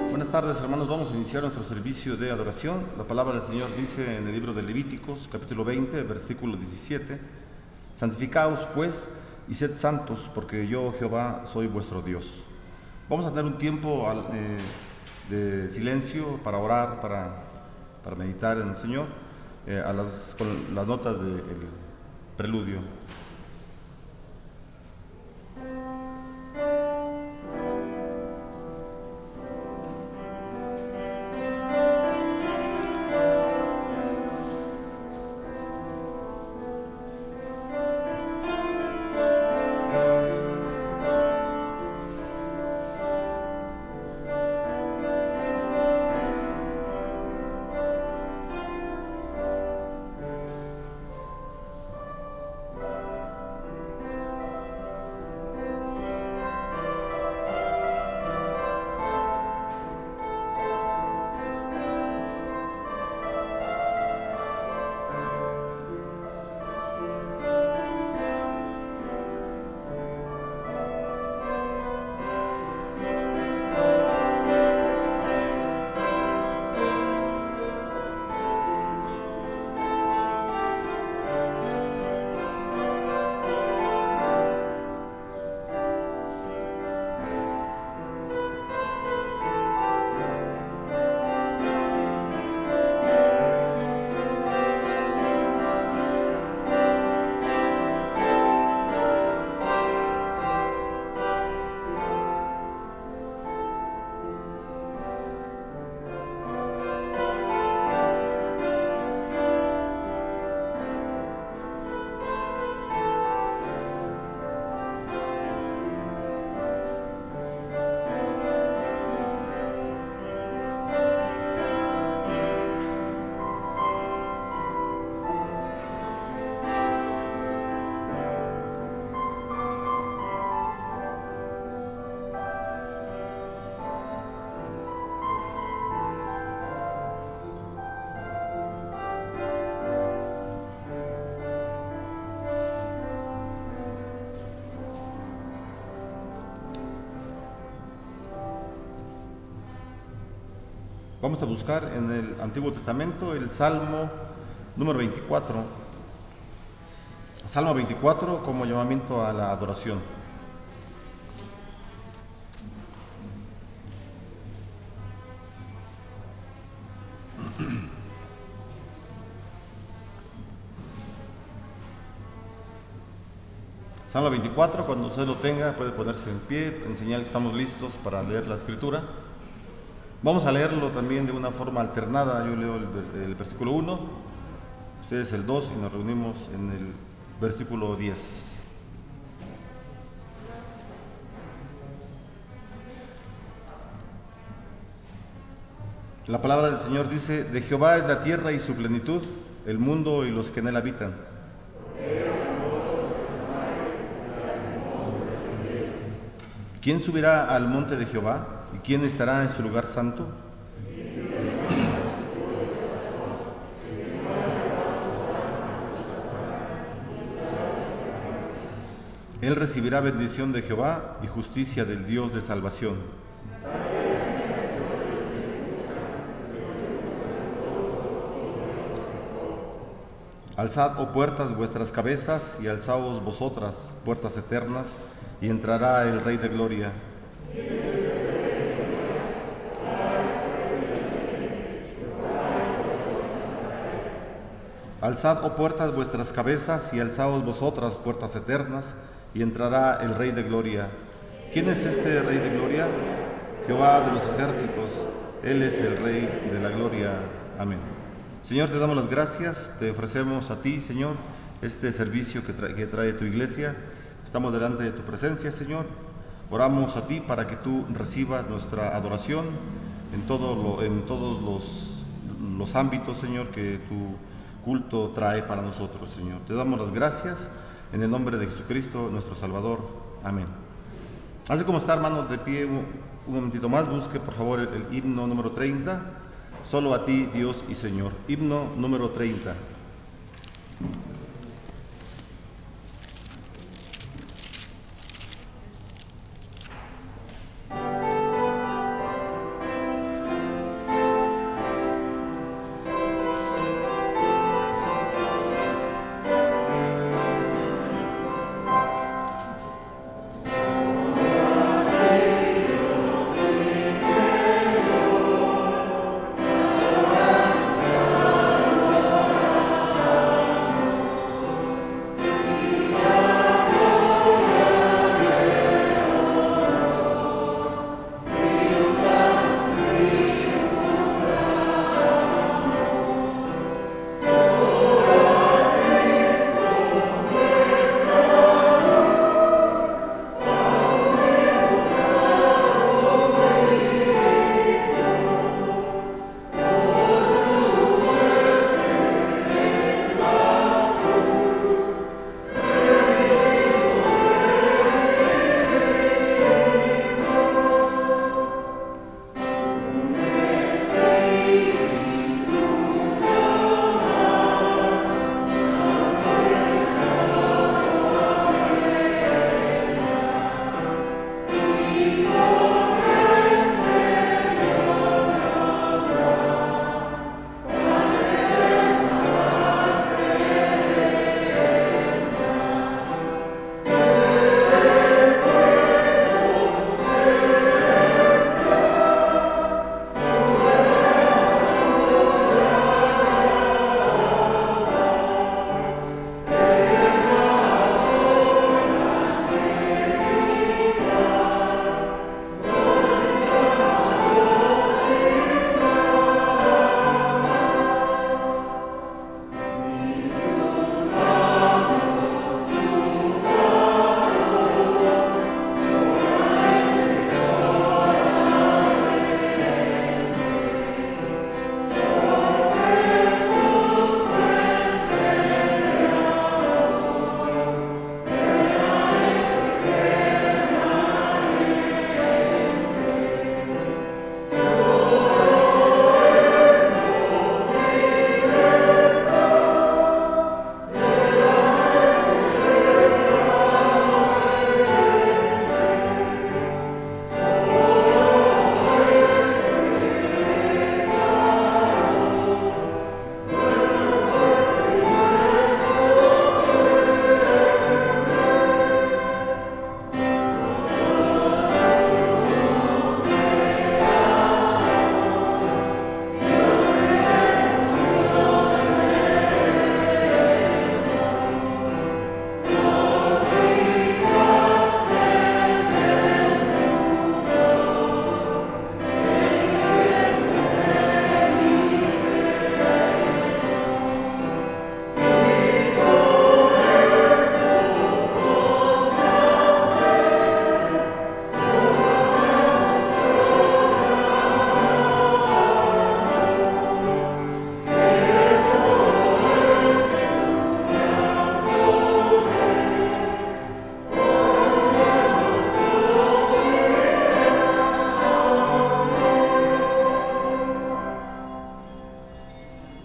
Buenas tardes, hermanos. Vamos a iniciar nuestro servicio de adoración. La palabra del Señor dice en el libro de Levíticos, capítulo 20, versículo 17: santificaos pues y sed santos, porque yo, Jehová, soy vuestro Dios. Vamos a tener un tiempo de silencio para orar, para meditar en el Señor, con las notas del preludio. Vamos a buscar en el Antiguo Testamento el Salmo número 24. Salmo 24 como llamamiento a la adoración. Salmo 24, cuando usted lo tenga, puede ponerse en pie, en señal que estamos listos para leer la Escritura. Vamos a leerlo también de una forma alternada. Yo leo el versículo 1, ustedes el 2 y nos reunimos en el versículo 10. La palabra del Señor dice: de Jehová es la tierra y su plenitud, el mundo y los que en él habitan. ¿Quién subirá al monte de Jehová? ¿Y quién estará en su lugar santo? Él recibirá bendición de Jehová y justicia del Dios de salvación. Alzad, oh puertas, vuestras cabezas, y alzaos vosotras, puertas eternas, y entrará el Rey de Gloria. Alzad, oh puertas, vuestras cabezas, y alzaos vosotras, puertas eternas, y entrará el Rey de Gloria. ¿Quién es este Rey de Gloria? Jehová de los ejércitos, Él es el Rey de la Gloria. Amén. Señor, te damos las gracias, te ofrecemos a ti, Señor, este servicio que trae tu iglesia. Estamos delante de tu presencia, Señor. Oramos a ti para que tú recibas nuestra adoración en todos los ámbitos, Señor, que tu culto trae para nosotros, Señor. Te damos las gracias en el nombre de Jesucristo, nuestro Salvador. Amén. Así como está, hermanos, de pie un momentito más, busque por favor el himno número 30. solo a ti, Dios y Señor. Himno número 30.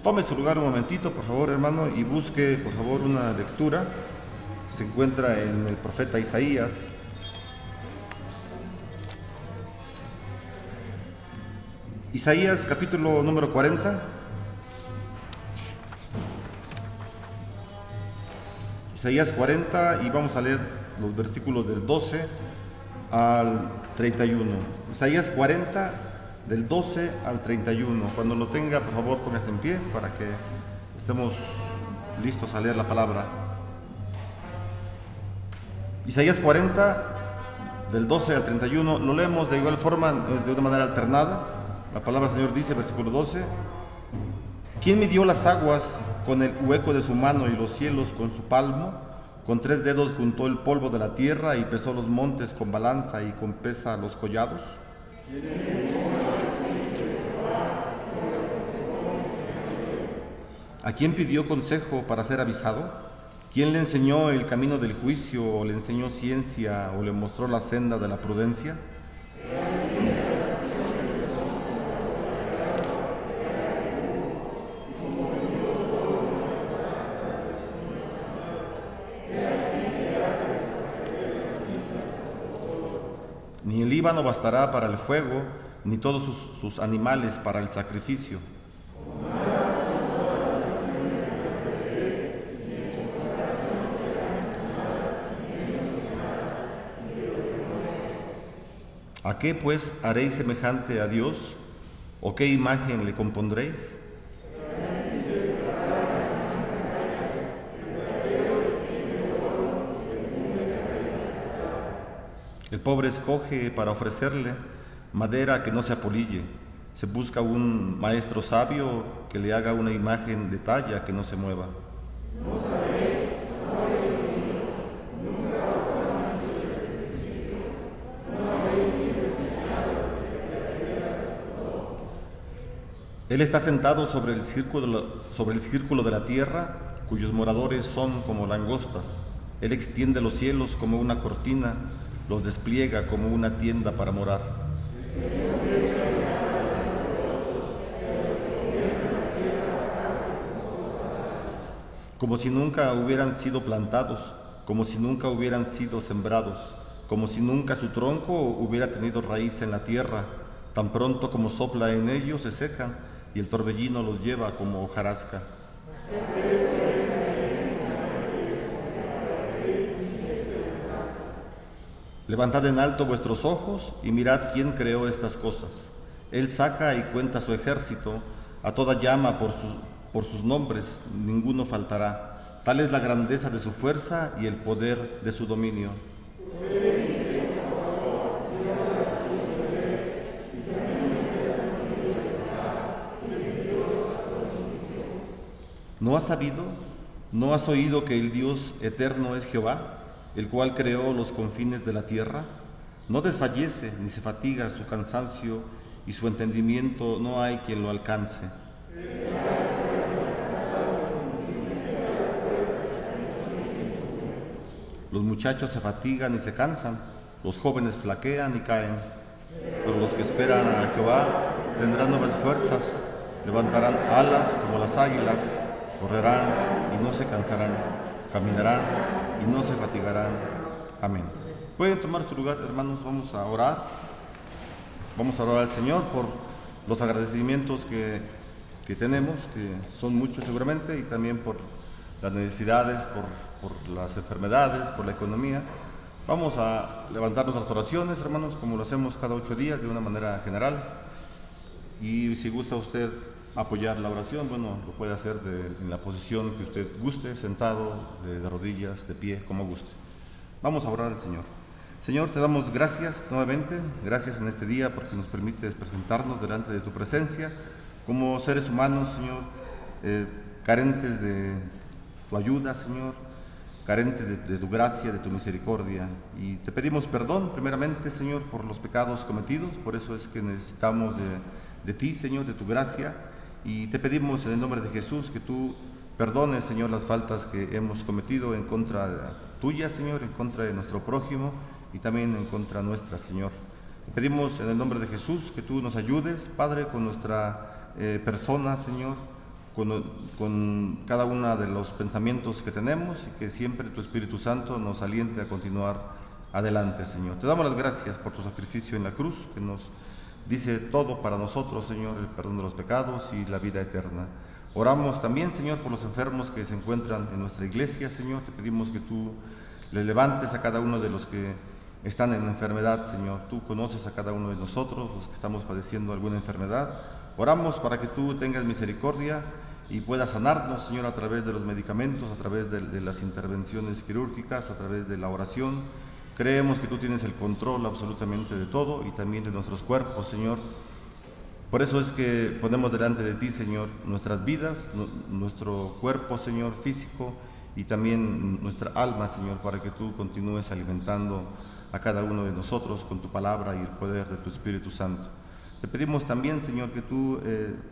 Tome su lugar un momentito, por favor, hermano, y busque, por favor, una lectura. Se encuentra en el profeta Isaías. Isaías, capítulo número 40. Isaías 40, y vamos a leer los versículos del 12 al 31. Isaías 40, del 12 al 31. Cuando lo tenga, por favor, póngase en pie para que estemos listos a leer la palabra. Isaías 40, del 12 al 31, lo leemos de igual forma, de una manera alternada. La palabra del Señor dice, versículo 12: ¿Quién midió las aguas con el hueco de su mano y los cielos con su palmo? Con 3 dedos juntó el polvo de la tierra y pesó los montes con balanza y con pesa los collados. ¿A quién pidió consejo para ser avisado? ¿Quién le enseñó el camino del juicio, o le enseñó ciencia, o le mostró la senda de la prudencia? Líbano bastará para el fuego, ni todos sus animales para el sacrificio. ¿A qué pues haréis semejante a Dios? ¿O qué imagen le compondréis? El pobre escoge para ofrecerle madera que no se apolille. Se busca un maestro sabio que le haga una imagen de talla que no se mueva. Él está sentado sobre el círculo de la tierra, cuyos moradores son como langostas. Él extiende los cielos como una cortina, los despliega como una tienda para morar. Como si nunca hubieran sido plantados, como si nunca hubieran sido sembrados, como si nunca su tronco hubiera tenido raíz en la tierra, tan pronto como sopla en ellos se secan, y el torbellino los lleva como hojarasca. Levantad en alto vuestros ojos y mirad quién creó estas cosas. Él saca y cuenta su ejército, a toda llama por sus nombres, ninguno faltará. Tal es la grandeza de su fuerza y el poder de su dominio. ¿No has sabido? ¿No has oído que el Dios eterno es Jehová, el cual creó los confines de la tierra? No desfallece ni se fatiga su cansancio, y su entendimiento no hay quien lo alcance. Los muchachos se fatigan y se cansan, los jóvenes flaquean y caen, pero los que esperan a Jehová tendrán nuevas fuerzas, levantarán alas como las águilas, correrán y no se cansarán, caminarán y no se fatigarán. Amén. Pueden tomar su lugar, hermanos, vamos a orar. Vamos a orar al Señor por los agradecimientos que tenemos, que son muchos seguramente, y también por las necesidades, por las enfermedades, por la economía. Vamos a levantar nuestras oraciones, hermanos, como lo hacemos cada 8 días, de una manera general. Y si gusta usted apoyar la oración, bueno, lo puede hacer en la posición que usted guste, sentado, de rodillas, de pie, como guste. Vamos a orar al Señor. Señor, te damos gracias nuevamente, gracias en este día porque nos permites presentarnos delante de tu presencia como seres humanos, Señor, carentes de tu ayuda, Señor, carentes de tu gracia, de tu misericordia. Y te pedimos perdón primeramente, Señor, por los pecados cometidos, por eso es que necesitamos de ti, Señor, de tu gracia. Y te pedimos en el nombre de Jesús que tú perdones, Señor, las faltas que hemos cometido en contra tuya, Señor, en contra de nuestro prójimo y también en contra nuestra, Señor. Te pedimos en el nombre de Jesús que tú nos ayudes, Padre, con nuestra persona, Señor, con cada uno de los pensamientos que tenemos, y que siempre tu Espíritu Santo nos aliente a continuar adelante, Señor. Te damos las gracias por tu sacrificio en la cruz, que nos dice todo para nosotros, Señor, el perdón de los pecados y la vida eterna. Oramos también, Señor, por los enfermos que se encuentran en nuestra iglesia, Señor. Te pedimos que tú le levantes a cada uno de los que están en enfermedad, Señor. Tú conoces a cada uno de nosotros, los que estamos padeciendo alguna enfermedad. Oramos para que tú tengas misericordia y puedas sanarnos, Señor, a través de los medicamentos, a través de las intervenciones quirúrgicas, a través de la oración. Creemos que tú tienes el control absolutamente de todo y también de nuestros cuerpos, Señor. Por eso es que ponemos delante de ti, Señor, nuestras vidas, nuestro cuerpo, Señor, físico, y también nuestra alma, Señor, para que tú continúes alimentando a cada uno de nosotros con tu palabra y el poder de tu Espíritu Santo. Te pedimos también, Señor, que tú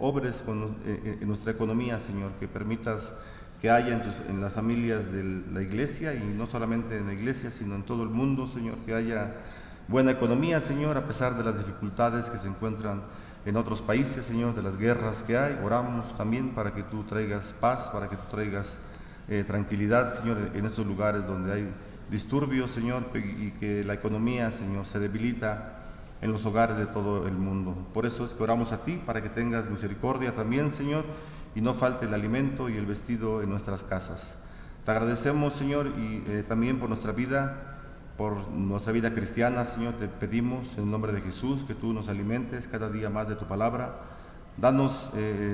obres en nuestra economía, Señor, que permitas que haya en las familias de la iglesia, y no solamente en la iglesia, sino en todo el mundo, Señor, que haya buena economía, Señor, a pesar de las dificultades que se encuentran en otros países, Señor, de las guerras que hay. Oramos también para que tú traigas paz, para que tú traigas tranquilidad, Señor, en estos lugares donde hay disturbios, Señor, y que la economía, Señor, se debilita en los hogares de todo el mundo. Por eso es que oramos a ti, para que tengas misericordia también, Señor, y no falte el alimento y el vestido en nuestras casas. Te agradecemos, Señor, y también por nuestra vida cristiana, Señor. Te pedimos en el nombre de Jesús que tú nos alimentes cada día más de tu palabra. Danos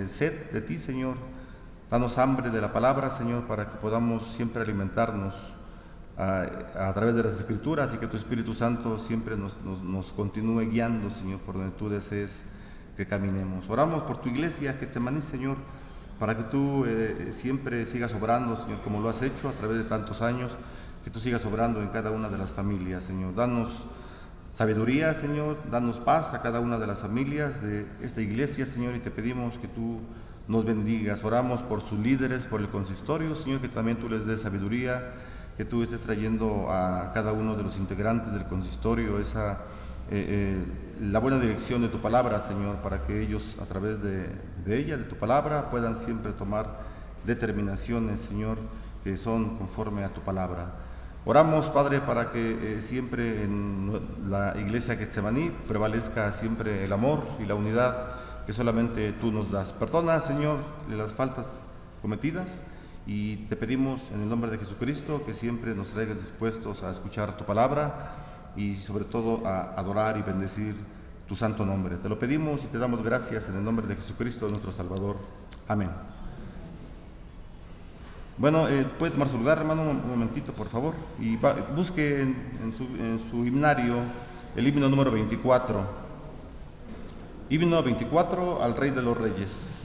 sed de ti, Señor. Danos hambre de la palabra, Señor, para que podamos siempre alimentarnos a través de las Escrituras, y que tu Espíritu Santo siempre nos continúe guiando, Señor, por donde tú desees que caminemos. Oramos por tu iglesia, Getsemaní, Señor, para que tú siempre sigas obrando, Señor, como lo has hecho a través de tantos años, que tú sigas obrando en cada una de las familias, Señor. Danos sabiduría, Señor, danos paz a cada una de las familias de esta iglesia, Señor, y te pedimos que tú nos bendigas. Oramos por sus líderes, por el consistorio, Señor, que también tú les des sabiduría, que tú estés trayendo a cada uno de los integrantes del consistorio la buena dirección de tu palabra, Señor, para que ellos a través de ella, de tu palabra, puedan siempre tomar determinaciones, Señor, que son conforme a tu palabra. Oramos, Padre, para que siempre en la iglesia Getsemaní prevalezca siempre el amor y la unidad que solamente tú nos das. Perdona, Señor, las faltas cometidas, y te pedimos en el nombre de Jesucristo que siempre nos traigas dispuestos a escuchar tu palabra y sobre todo a adorar y bendecir tu santo nombre. Te lo pedimos y te damos gracias en el nombre de Jesucristo, nuestro Salvador. Amén. Bueno, puede tomar su lugar, hermano, un momentito, por favor, y busque en su himnario el himno número 24. Himno 24 al Rey de los Reyes.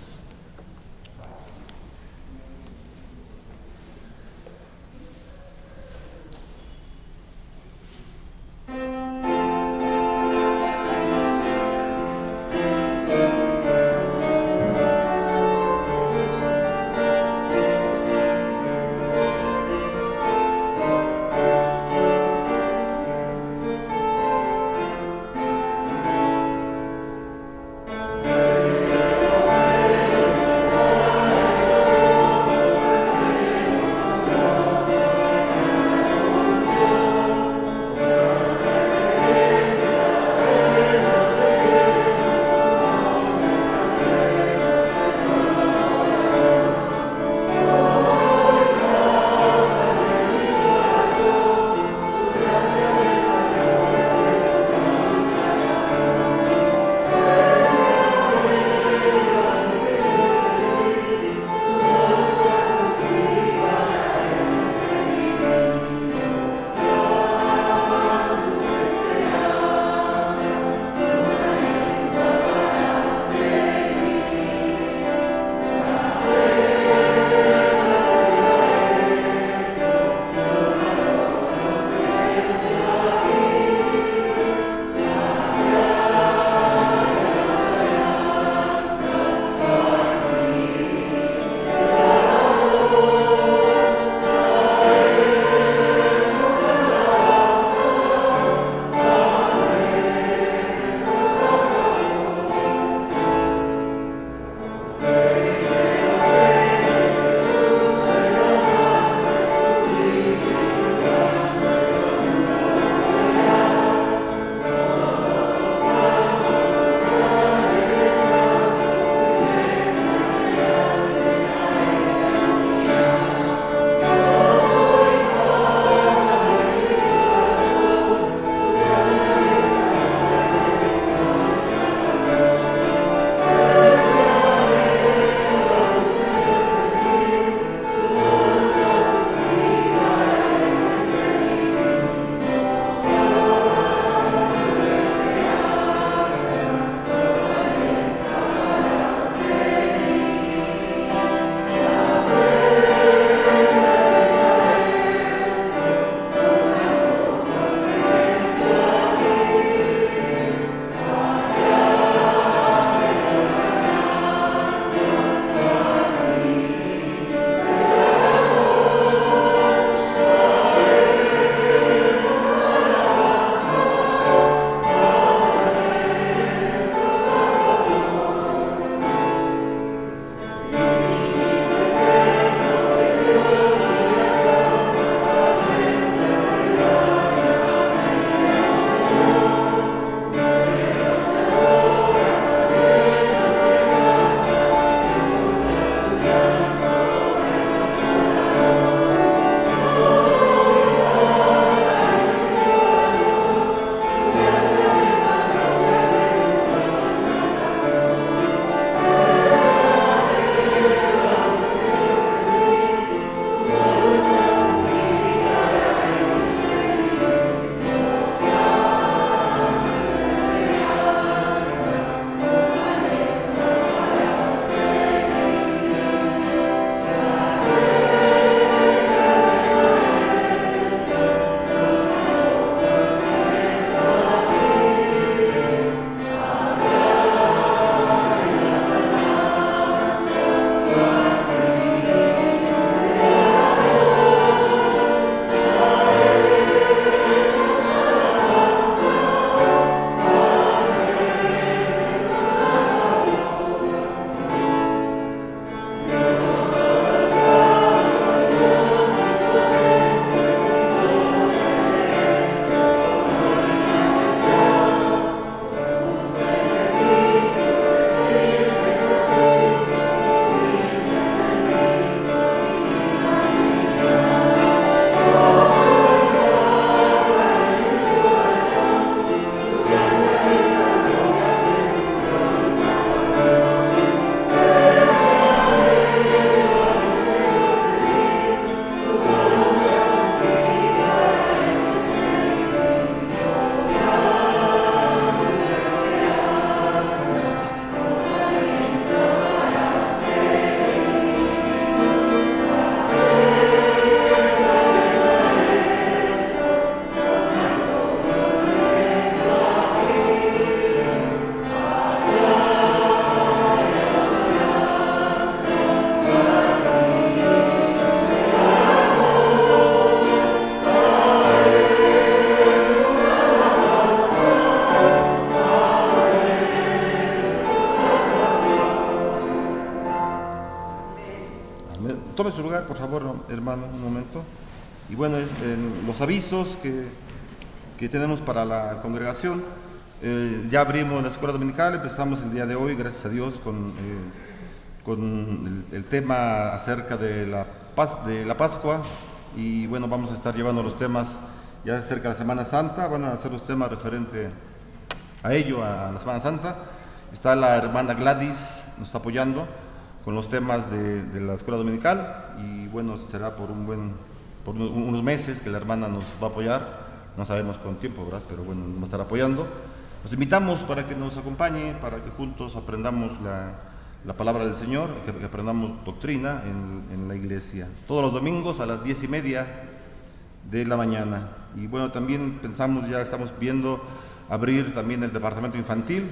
Tome su lugar, por favor, hermano, un momento. Y bueno, los avisos que tenemos para la congregación. Ya abrimos la escuela dominical, empezamos el día de hoy, gracias a Dios, con el tema acerca de la Pascua. Y bueno, vamos a estar llevando los temas ya cerca de la Semana Santa. Van a ser los temas referentes a ello, a la Semana Santa. Está la hermana Gladys, nos está apoyando con los temas de la escuela dominical. Y bueno, será por unos meses que la hermana nos va a apoyar. No sabemos cuánto tiempo, ¿verdad? Pero bueno, nos va a estar apoyando. Los invitamos para que nos acompañe, para que juntos aprendamos la palabra del Señor, que aprendamos doctrina en la iglesia. Todos los domingos a las 10:30 de la mañana. Y bueno, también estamos viendo abrir también el departamento infantil.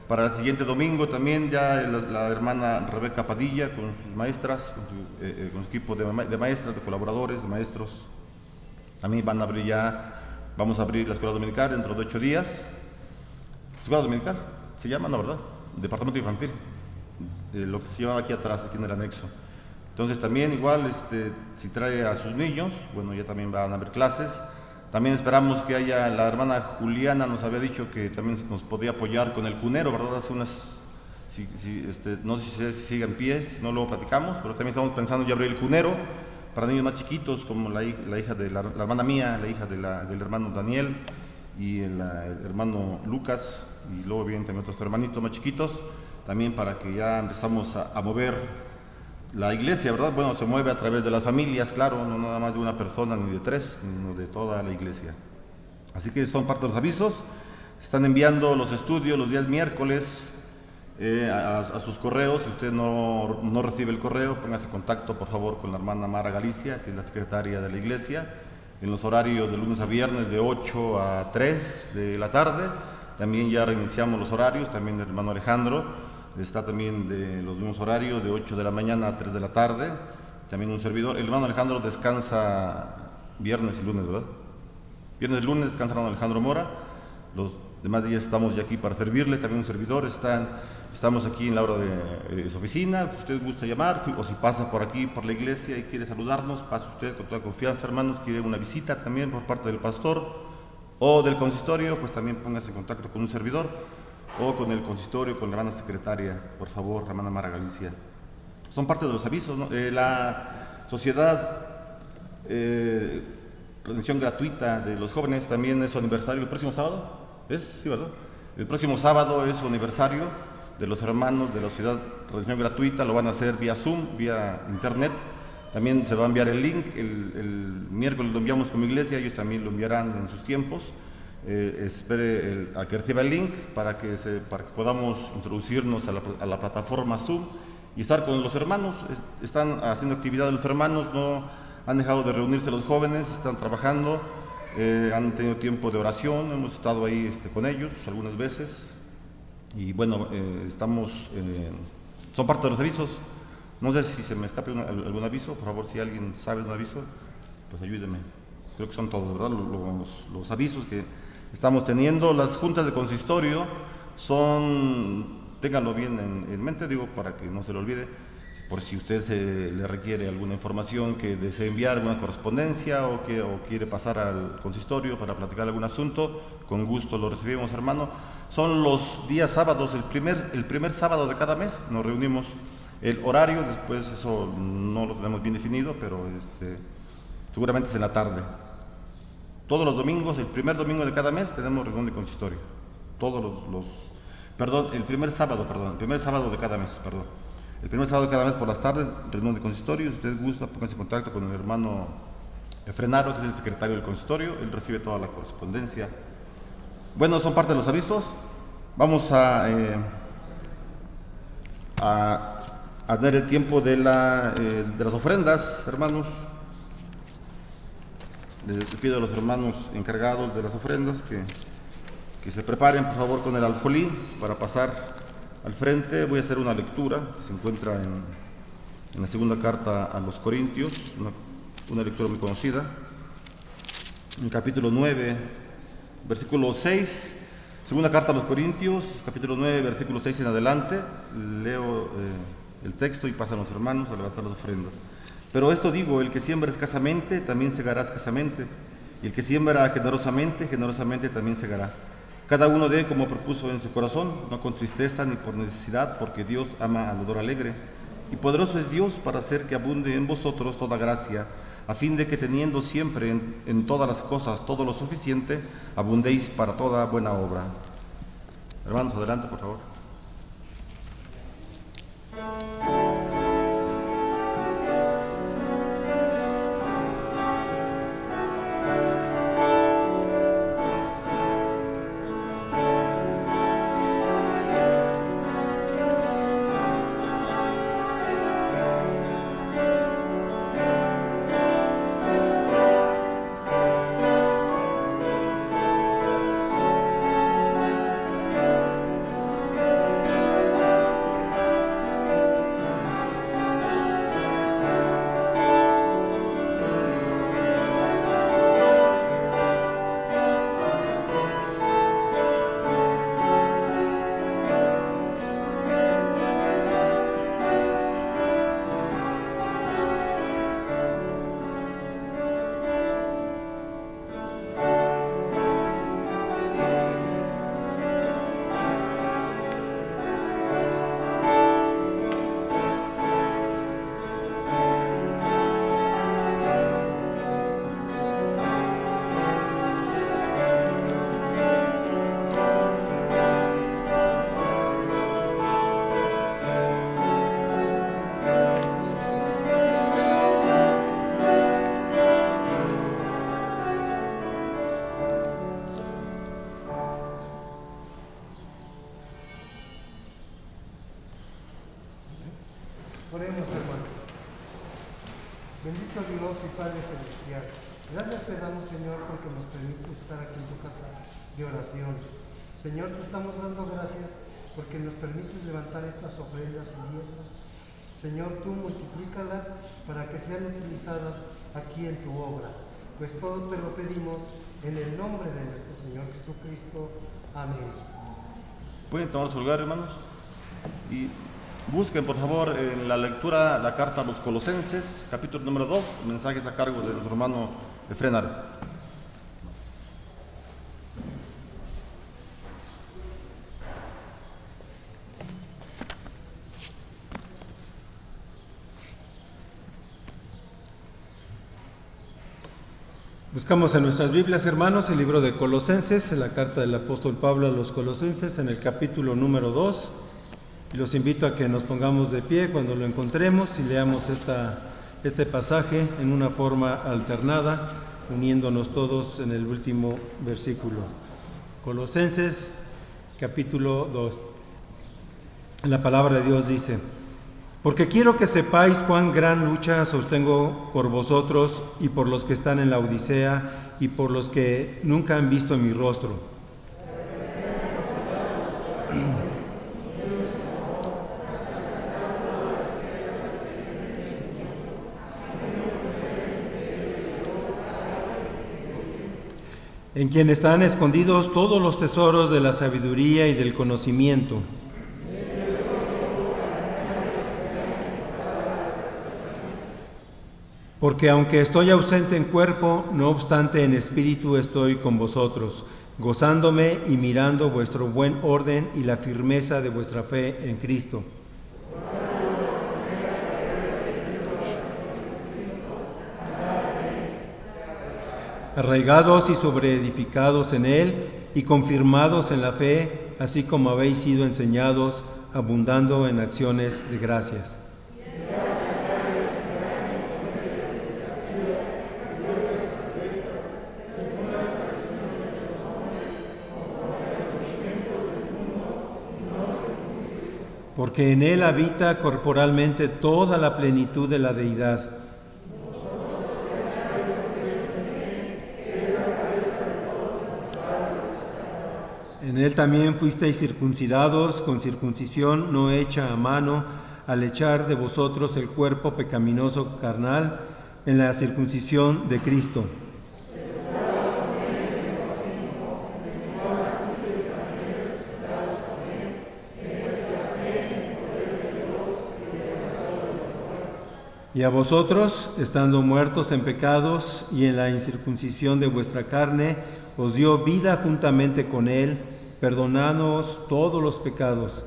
Para el siguiente domingo también ya la hermana Rebeca Padilla con sus maestras, con su equipo de maestras, de colaboradores, de maestros. También vamos a abrir la escuela dominical dentro de 8 días. Escuela dominical, se llama, ¿no, verdad? Departamento infantil, lo que se lleva aquí atrás, aquí en el anexo. Entonces también igual, si trae a sus niños, bueno, ya también van a haber clases. También esperamos que haya, la hermana Juliana nos había dicho que también nos podía apoyar con el cunero, ¿verdad? Hace no sé si sigue en pie, si no luego platicamos, pero también estamos pensando ya abrir el cunero para niños más chiquitos, como la hija de la hermana mía, la hija del hermano Daniel y el hermano Lucas, y luego vienen también otros hermanitos más chiquitos, también para que ya empezamos a mover la iglesia, ¿verdad? Bueno, se mueve a través de las familias, claro, no nada más de una persona ni de 3, sino de toda la iglesia. Así que son parte de los avisos. Se están enviando los estudios los días miércoles a sus correos. Si usted no recibe el correo, póngase en contacto, por favor, con la hermana Mara Galicia, que es la secretaria de la iglesia, en los horarios de lunes a viernes de 8 a 3 de la tarde. También ya reiniciamos los horarios, también el hermano Alejandro está también de los mismos horarios, de 8 de la mañana a 3 de la tarde, también un servidor. El hermano Alejandro descansa viernes y lunes, ¿verdad? Viernes y lunes descansa el hermano Alejandro Mora, los demás días estamos ya aquí para servirle, también un servidor. Estamos aquí en la hora de su oficina, si usted gusta llamar, o si pasa por aquí, por la iglesia y quiere saludarnos, pase usted con toda confianza, hermanos. Quiere una visita también por parte del pastor o del consistorio, pues también póngase en contacto con un servidor, o con el consistorio, con la hermana secretaria, por favor, la hermana Mara Galicia. Son parte de los avisos, ¿no? La sociedad redención gratuita de los jóvenes también es su aniversario el próximo sábado. Sí, ¿verdad? El próximo sábado es su aniversario de los hermanos de la sociedad redención gratuita. Lo van a hacer vía Zoom, vía internet. También se va a enviar el link. El miércoles lo enviamos como iglesia, ellos también lo enviarán en sus tiempos. Espere a que reciba el link para que podamos introducirnos a la plataforma Zoom y estar con los hermanos. Están haciendo actividad de los hermanos, no han dejado de reunirse los jóvenes, están trabajando, han tenido tiempo de oración, hemos estado ahí con ellos algunas veces. Y bueno, son parte de los avisos. No sé si se me escape algún aviso, por favor, si alguien sabe de un aviso, pues ayúdeme. Creo que son todos, ¿verdad? Los avisos que estamos teniendo. Las juntas de consistorio ténganlo bien en mente, digo, para que no se lo olvide, por si usted le requiere alguna información que desee enviar, alguna correspondencia o quiere pasar al consistorio para platicar algún asunto, con gusto lo recibimos, hermano. Son los días sábados, el primer sábado de cada mes nos reunimos. El horario, después eso no lo tenemos bien definido, pero seguramente es en la tarde. Todos los domingos, el primer domingo de cada mes tenemos reunión de consistorio. El primer sábado de cada mes, El primer sábado de cada mes por las tardes, reunión de consistorio. Si usted gusta, póngase en contacto con el hermano Efrenaro, que es el secretario del consistorio. Él recibe toda la correspondencia. Bueno, son parte de los avisos. Vamos a dar el tiempo de las ofrendas, hermanos. Les pido a los hermanos encargados de las ofrendas que se preparen, por favor, con el alfolí para pasar al frente. Voy a hacer una lectura que se encuentra en la segunda carta a los Corintios, una lectura muy conocida, en capítulo 9, versículo 6. Segunda carta a los Corintios, capítulo 9, versículo 6 en adelante. Leo el texto y pasan los hermanos a levantar las ofrendas. Pero esto digo, el que siembra escasamente, también segará escasamente, y el que siembra generosamente, generosamente también segará. Cada uno dé como propuso en su corazón, no con tristeza ni por necesidad, porque Dios ama al dador alegre. Y poderoso es Dios para hacer que abunde en vosotros toda gracia, a fin de que teniendo siempre en todas las cosas todo lo suficiente, abundéis para toda buena obra. Hermanos, adelante, por favor. Oremos, hermanos. Bendito Dios y Padre Celestial, gracias te damos, Señor, porque nos permites estar aquí en tu casa de oración. Señor, te estamos dando gracias porque nos permites levantar estas ofrendas y diezmos. Señor, tú multiplícalas para que sean utilizadas aquí en tu obra. Pues todo te lo pedimos en el nombre de nuestro Señor Jesucristo. Amén. Pueden tomar su lugar, hermanos, y busquen, por favor, en la lectura la carta a los Colosenses, capítulo número 2, mensajes a cargo de nuestro hermano Efrenar. Buscamos en nuestras Biblias, hermanos, el libro de Colosenses, la carta del apóstol Pablo a los Colosenses, en el capítulo número 2. Y los invito a que nos pongamos de pie cuando lo encontremos y leamos este pasaje en una forma alternada, uniéndonos todos en el último versículo. Colosenses, capítulo 2. La palabra de Dios dice: porque quiero que sepáis cuán gran lucha sostengo por vosotros y por los que están en la Odisea y por los que nunca han visto mi rostro. En quien están escondidos todos los tesoros de la sabiduría y del conocimiento. Porque aunque estoy ausente en cuerpo, no obstante en espíritu estoy con vosotros, gozándome y mirando vuestro buen orden y la firmeza de vuestra fe en Cristo. Arraigados y sobreedificados en Él y confirmados en la fe, así como habéis sido enseñados, abundando en acciones de gracias. Porque en Él habita corporalmente toda la plenitud de la deidad. En Él también fuisteis circuncidados con circuncisión no hecha a mano, al echar de vosotros el cuerpo pecaminoso carnal en la circuncisión de Cristo. Y a vosotros, estando muertos en pecados y en la incircuncisión de vuestra carne, os dio vida juntamente con Él, perdonándoos todos los pecados.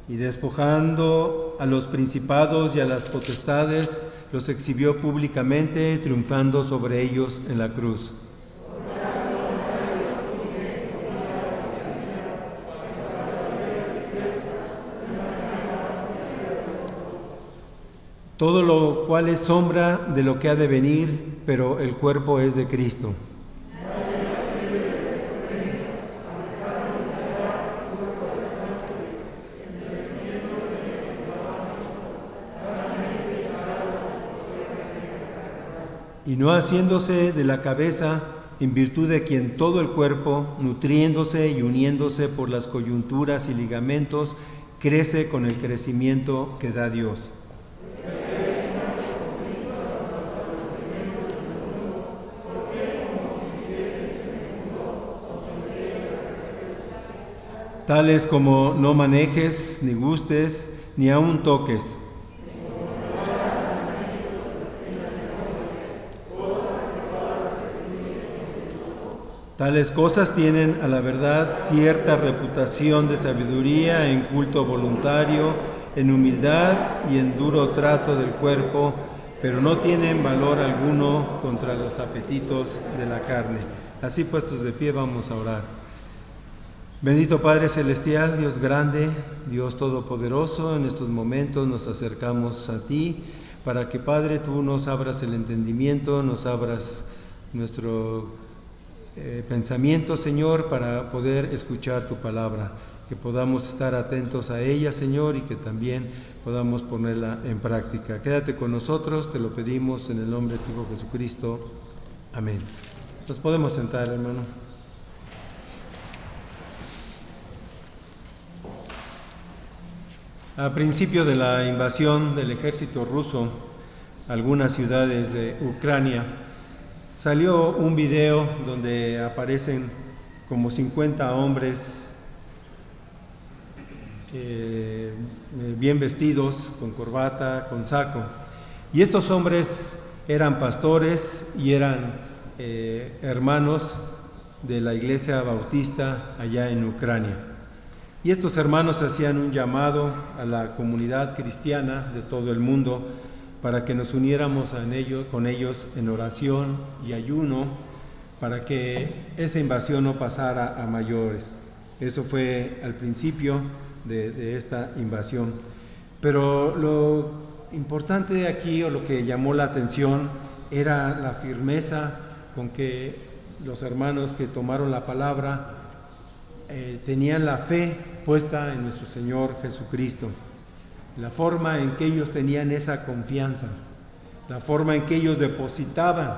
Y despojando a los principados y a las potestades, los exhibió públicamente, triunfando sobre ellos en la cruz. Todo lo cual es sombra de lo que ha de venir, pero el cuerpo es de Cristo. Y no haciéndose de la cabeza, en virtud de quien todo el cuerpo, nutriéndose y uniéndose por las coyunturas y ligamentos, crece con el crecimiento que da Dios. Tales como no manejes, ni gustes, ni aun toques. Tales cosas tienen a la verdad cierta reputación de sabiduría en culto voluntario, en humildad y en duro trato del cuerpo, pero no tienen valor alguno contra los apetitos de la carne. Así puestos de pie vamos a orar. Bendito Padre Celestial, Dios grande, Dios todopoderoso, en estos momentos nos acercamos a ti para que, Padre, tú nos abras el entendimiento, nos abras nuestro pensamiento, Señor, para poder escuchar tu palabra, que podamos estar atentos a ella, Señor, y que también podamos ponerla en práctica. Quédate con nosotros, te lo pedimos en el nombre de tu Hijo Jesucristo. Amén. Nos podemos sentar, hermano. A principio de la invasión del ejército ruso a algunas ciudades de Ucrania, salió un video donde aparecen como 50 hombres bien vestidos, con corbata, con saco. Y estos hombres eran pastores y eran hermanos de la iglesia bautista allá en Ucrania. Y estos hermanos hacían un llamado a la comunidad cristiana de todo el mundo para que nos uniéramos con ellos en oración y ayuno para que esa invasión no pasara a mayores. Eso fue al principio de esta invasión. Pero lo importante aquí, o lo que llamó la atención, era la firmeza con que los hermanos que tomaron la palabra tenían la fe puesta en nuestro Señor Jesucristo, la forma en que ellos tenían esa confianza, la forma en que ellos depositaban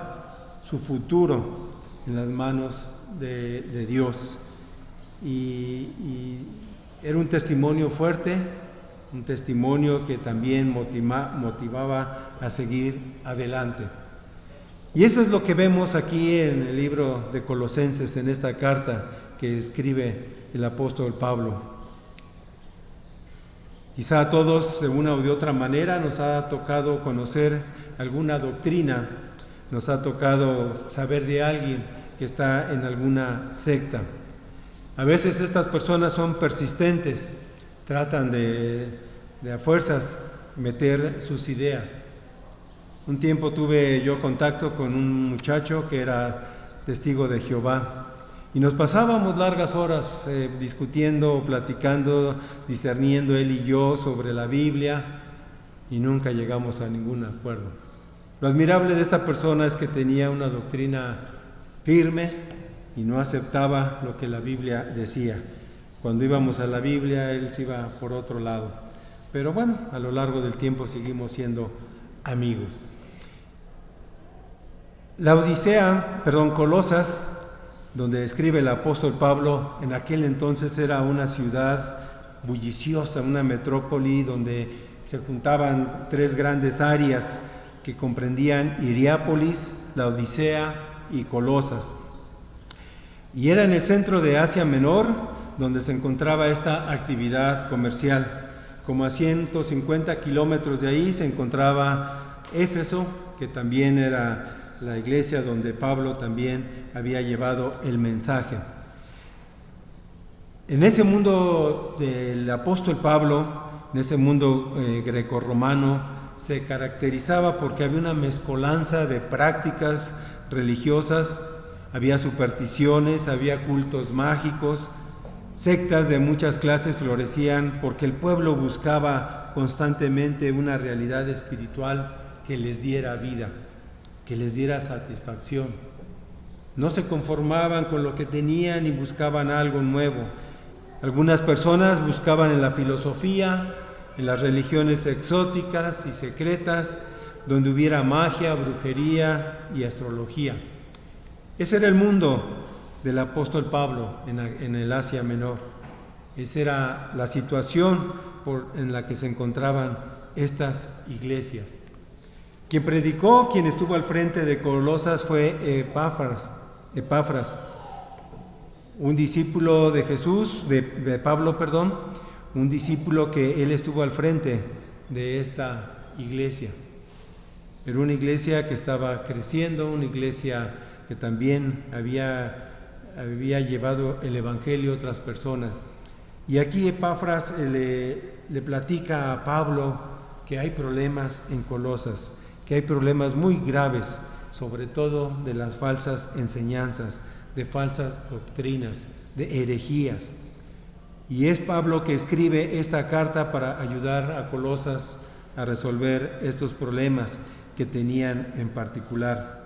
su futuro en las manos de Dios. Y era un testimonio fuerte, un testimonio que también motivaba a seguir adelante. Y eso es lo que vemos aquí en el libro de Colosenses, en esta carta que escribe el apóstol Pablo. Quizá a todos, de una o de otra manera, nos ha tocado conocer alguna doctrina, nos ha tocado saber de alguien que está en alguna secta. A veces estas personas son persistentes, tratan de a fuerzas meter sus ideas. Un tiempo tuve yo contacto con un muchacho que era testigo de Jehová. Y nos pasábamos largas horas discutiendo, platicando, discerniendo él y yo sobre la Biblia, y nunca llegamos a ningún acuerdo. Lo admirable de esta persona es que tenía una doctrina firme y no aceptaba lo que la Biblia decía. Cuando íbamos a la Biblia, él se iba por otro lado. Pero bueno, a lo largo del tiempo seguimos siendo amigos. Colosas, donde escribe el apóstol Pablo, en aquel entonces era una ciudad bulliciosa, una metrópoli donde se juntaban 3 grandes áreas que comprendían Hierápolis, Laodicea y Colosas. Y era en el centro de Asia Menor donde se encontraba esta actividad comercial. Como a 150 kilómetros de ahí se encontraba Éfeso, que también era la iglesia donde Pablo también había llevado el mensaje. En ese mundo del apóstol Pablo, en ese mundo grecorromano, se caracterizaba porque había una mezcolanza de prácticas religiosas, había supersticiones, había cultos mágicos, sectas de muchas clases florecían porque el pueblo buscaba constantemente una realidad espiritual que les diera vida, que les diera satisfacción. No se conformaban con lo que tenían y buscaban algo nuevo. Algunas personas buscaban en la filosofía, en las religiones exóticas y secretas, donde hubiera magia, brujería y astrología. Ese era el mundo del apóstol Pablo en el Asia Menor. Esa era la situación en la que se encontraban estas iglesias. Quien predicó, quien estuvo al frente de Colosas fue Epafras, un discípulo de Jesús, de Pablo, un discípulo que él estuvo al frente de esta iglesia. Era una iglesia que estaba creciendo, una iglesia que también había llevado el evangelio a otras personas. Y aquí Epafras le platica a Pablo que hay problemas en Colosas, que hay problemas muy graves, sobre todo de las falsas enseñanzas, de falsas doctrinas, de herejías. Y es Pablo que escribe esta carta para ayudar a Colosas a resolver estos problemas que tenían en particular.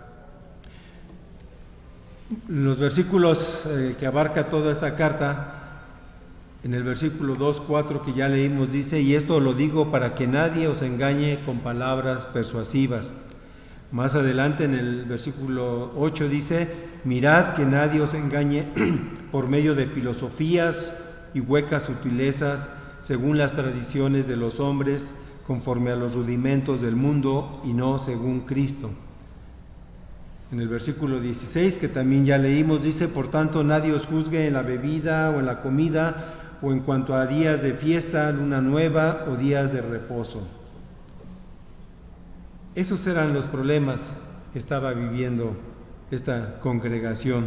Los versículos que abarca toda esta carta, en el versículo 2:4 que ya leímos dice: y esto lo digo para que nadie os engañe con palabras persuasivas. Más adelante en el versículo 8 dice: mirad que nadie os engañe por medio de filosofías y huecas sutilezas, según las tradiciones de los hombres, conforme a los rudimentos del mundo y no según Cristo. En el versículo 16, que también ya leímos, dice: por tanto nadie os juzgue en la bebida o en la comida, o en cuanto a días de fiesta, luna nueva o días de reposo. Esos eran los problemas que estaba viviendo esta congregación.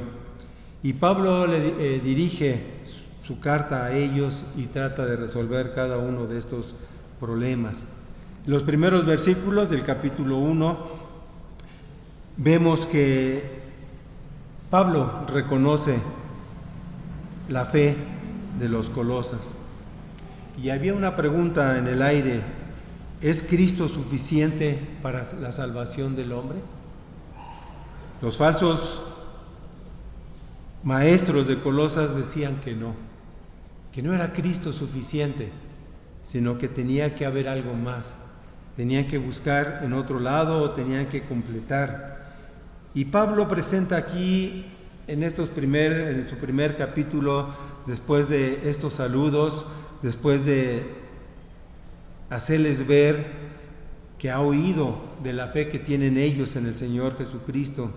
Y Pablo le dirige su carta a ellos y trata de resolver cada uno de estos problemas. En los primeros versículos del capítulo 1 vemos que Pablo reconoce la fe de los Colosas. Y había una pregunta en el aire: ¿es Cristo suficiente para la salvación del hombre? Los falsos maestros de Colosas decían que no era Cristo suficiente, sino que tenía que haber algo más. Tenían que buscar en otro lado o tenían que completar. Y Pablo presenta aquí en su primer capítulo, después de estos saludos, después de hacerles ver que ha oído de la fe que tienen ellos en el Señor Jesucristo,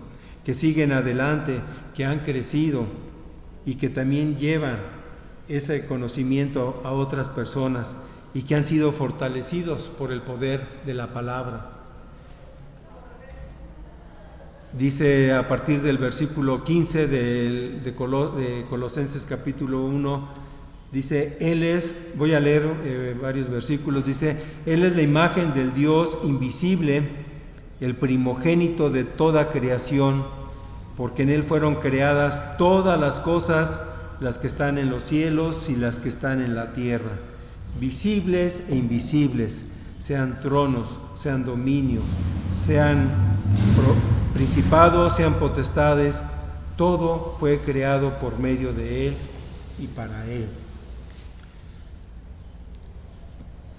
que siguen adelante, que han crecido y que también llevan ese conocimiento a otras personas y que han sido fortalecidos por el poder de la palabra. Dice a partir del versículo 15 de Colosenses capítulo 1, dice: voy a leer varios versículos, dice: Él es la imagen del Dios invisible, el primogénito de toda creación, porque en Él fueron creadas todas las cosas, las que están en los cielos y las que están en la tierra, visibles e invisibles, sean tronos, sean dominios, sean principados, sean potestades, todo fue creado por medio de Él y para Él.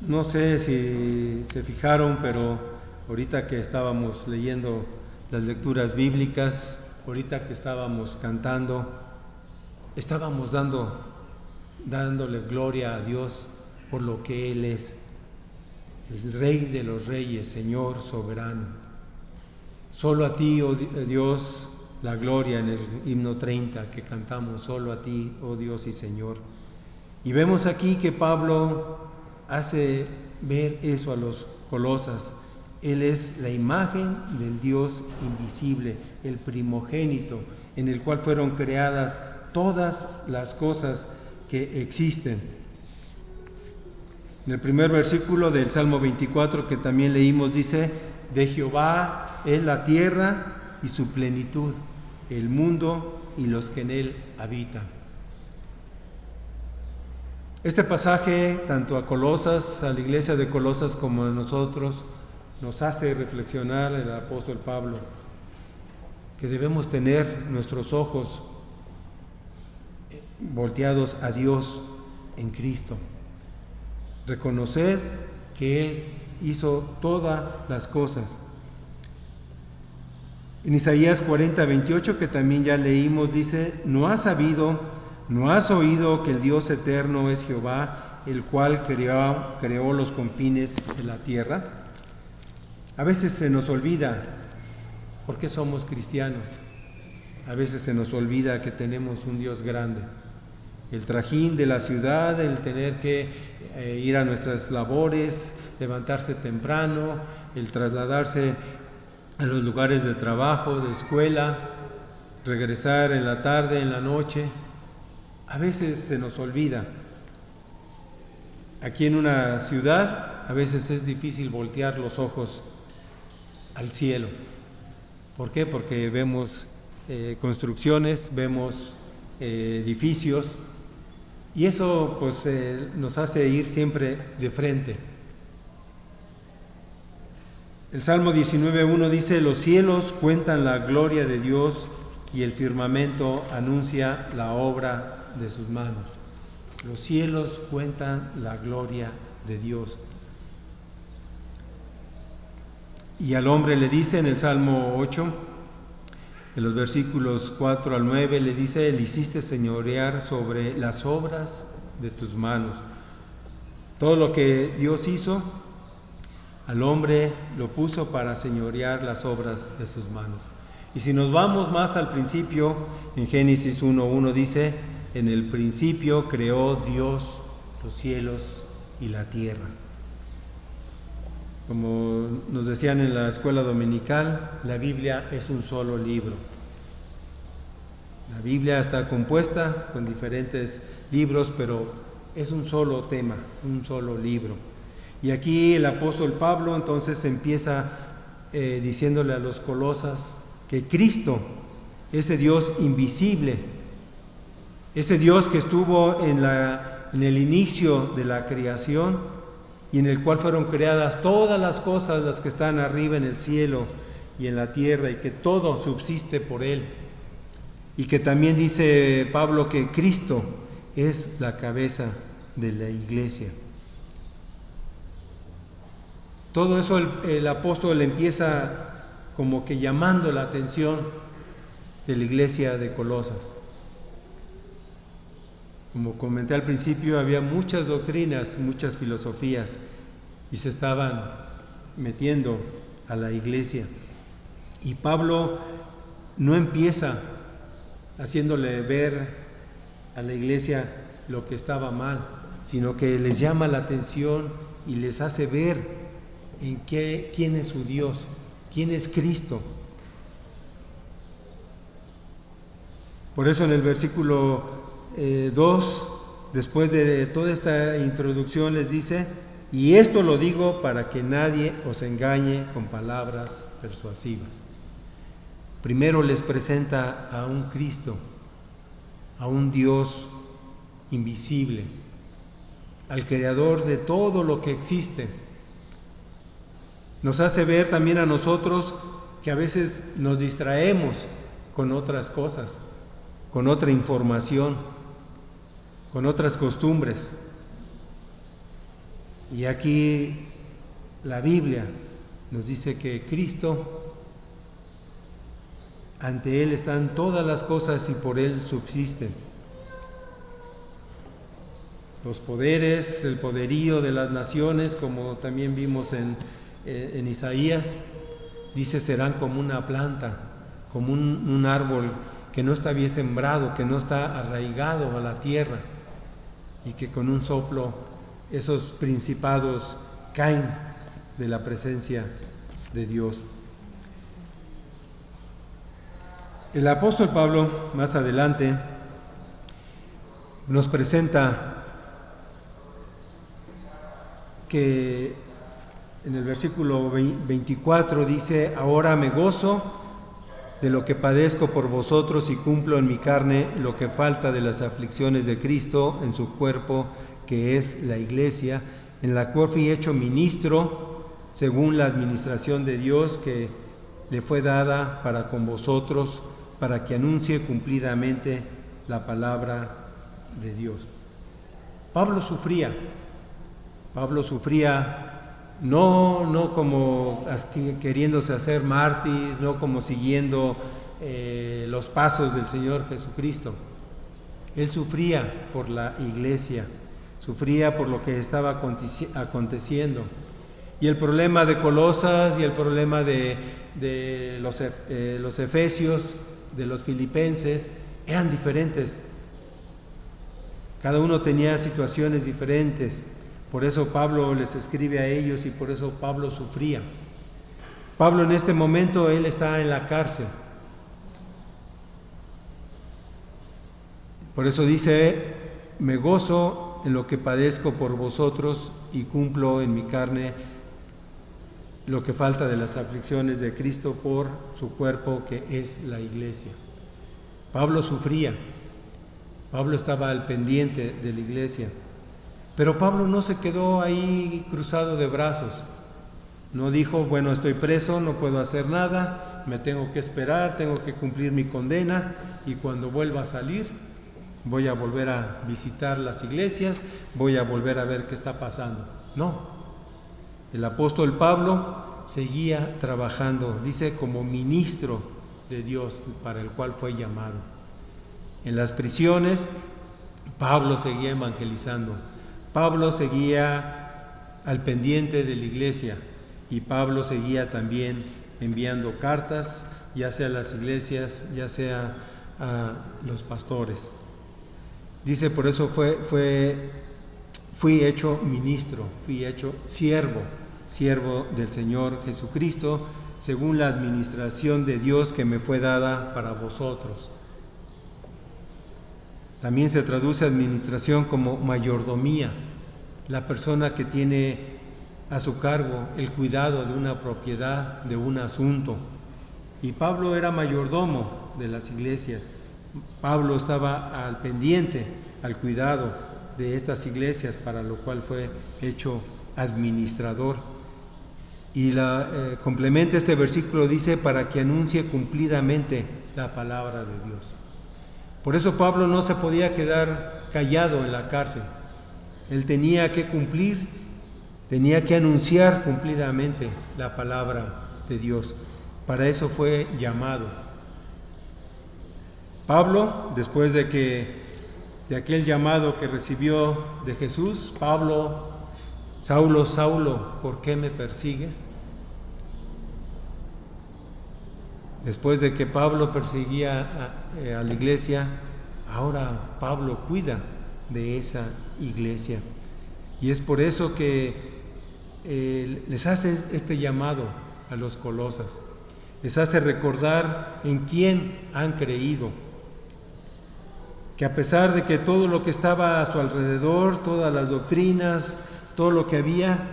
No sé si se fijaron, pero ahorita que estábamos leyendo las lecturas bíblicas, ahorita que estábamos cantando, estábamos dándole gloria a Dios por lo que Él es, el Rey de los Reyes, Señor soberano. Solo a ti, oh Dios, la gloria en el himno 30 que cantamos, solo a ti, oh Dios y Señor. Y vemos aquí que Pablo hace ver eso a los colosas. Él es la imagen del Dios invisible, el primogénito, en el cual fueron creadas todas las cosas que existen. En el primer versículo del Salmo 24 que también leímos dice: de Jehová es la tierra y su plenitud, el mundo y los que en él habitan. Este pasaje, tanto a Colosas, a la iglesia de Colosas, como a nosotros, nos hace reflexionar el apóstol Pablo que debemos tener nuestros ojos volteados a Dios en Cristo. Reconocer que Él hizo todas las cosas. En Isaías 40:28, que también ya leímos, dice: ¿no has sabido, no has oído que el Dios eterno es Jehová, el cual creó los confines de la tierra? A veces se nos olvida por qué somos cristianos. A veces se nos olvida que tenemos un Dios grande. El trajín de la ciudad, el tener que ir a nuestras labores, levantarse temprano, el trasladarse a los lugares de trabajo, de escuela, regresar en la tarde, en la noche. A veces se nos olvida. Aquí en una ciudad a veces es difícil voltear los ojos al cielo. ¿Por qué? Porque vemos construcciones, vemos edificios, y eso pues nos hace ir siempre de frente. El Salmo 19:1 dice: los cielos cuentan la gloria de Dios y el firmamento anuncia la obra de sus manos. Los cielos cuentan la gloria de Dios. Y al hombre le dice en el Salmo 8, de los versículos 4 al 9, le dice: le hiciste señorear sobre las obras de tus manos. Todo lo que Dios hizo, al hombre lo puso para señorear las obras de sus manos. Y si nos vamos más al principio, en Génesis 1:1 dice: en el principio creó Dios los cielos y la tierra. Como nos decían en la escuela dominical, la Biblia es un solo libro. La Biblia está compuesta con diferentes libros, pero es un solo tema, un solo libro. Y aquí el apóstol Pablo entonces empieza diciéndole a los colosas que Cristo, ese Dios invisible, ese Dios que estuvo en el inicio de la creación, y en el cual fueron creadas todas las cosas, las que están arriba en el cielo y en la tierra, y que todo subsiste por Él. Y que también dice Pablo que Cristo es la cabeza de la iglesia. Todo eso el apóstol empieza como que llamando la atención de la iglesia de Colosas. Como comenté al principio, había muchas doctrinas, muchas filosofías, y se estaban metiendo a la iglesia. Y Pablo no empieza haciéndole ver a la iglesia lo que estaba mal, sino que les llama la atención y les hace ver quién es su Dios, quién es Cristo. Por eso en el versículo 2, después de toda esta introducción, les dice: y esto lo digo para que nadie os engañe con palabras persuasivas. Primero les presenta a un Cristo, a un Dios invisible, al creador de todo lo que existe. Nos hace ver también a nosotros que a veces nos distraemos con otras cosas, con otra información, con otras costumbres. Y aquí la Biblia nos dice que Cristo, ante Él están todas las cosas y por Él subsisten. Los poderes, el poderío de las naciones, como también vimos en Isaías, dice: serán como una planta, como un árbol que no está bien sembrado, que no está arraigado a la tierra, y que con un soplo esos principados caen de la presencia de Dios. El apóstol Pablo, más adelante, nos presenta que en el versículo 24 dice: ahora me gozo de lo que padezco por vosotros y cumplo en mi carne lo que falta de las aflicciones de Cristo en su cuerpo, que es la iglesia, en la cual fui hecho ministro según la administración de Dios que le fue dada para con vosotros, para que anuncie cumplidamente la palabra de Dios. Pablo sufría no como queriéndose hacer mártir, no como siguiendo los pasos del Señor Jesucristo. Él sufría por la iglesia, sufría por lo que estaba aconteciendo. Y el problema de Colosas y el problema de los efesios, de los filipenses, eran diferentes. Cada uno tenía situaciones diferentes. Por eso Pablo les escribe a ellos y por eso Pablo sufría. Pablo en este momento, él está en la cárcel. Por eso dice: me gozo en lo que padezco por vosotros y cumplo en mi carne lo que falta de las aflicciones de Cristo por su cuerpo, que es la iglesia. Pablo sufría. Pablo estaba al pendiente de la iglesia. Pero Pablo no se quedó ahí cruzado de brazos. No dijo: bueno, estoy preso, no puedo hacer nada, me tengo que esperar, tengo que cumplir mi condena, y cuando vuelva a salir voy a volver a visitar las iglesias, voy a volver a ver qué está pasando. No. El apóstol Pablo seguía trabajando, dice, como ministro de Dios para el cual fue llamado. En las prisiones, Pablo seguía evangelizando. Pablo seguía al pendiente de la iglesia, y Pablo seguía también enviando cartas, ya sea a las iglesias, ya sea a los pastores. Dice: por eso fui hecho ministro, fui hecho siervo del Señor Jesucristo, según la administración de Dios que me fue dada para vosotros. También se traduce administración como mayordomía, la persona que tiene a su cargo el cuidado de una propiedad, de un asunto. Y Pablo era mayordomo de las iglesias. Pablo estaba al pendiente, al cuidado de estas iglesias, para lo cual fue hecho administrador. Y complementa este versículo, dice: para que anuncie cumplidamente la palabra de Dios. Por eso Pablo no se podía quedar callado en la cárcel. Él tenía que cumplir, tenía que anunciar cumplidamente la palabra de Dios. Para eso fue llamado. Pablo, después de aquel llamado que recibió de Jesús: Pablo, Saulo, Saulo, ¿por qué me persigues? Después de que Pablo perseguía a la iglesia, ahora Pablo cuida de esa iglesia. Y es por eso que les hace este llamado a los Colosas. Les hace recordar en quién han creído. Que a pesar de que todo lo que estaba a su alrededor, todas las doctrinas, todo lo que había,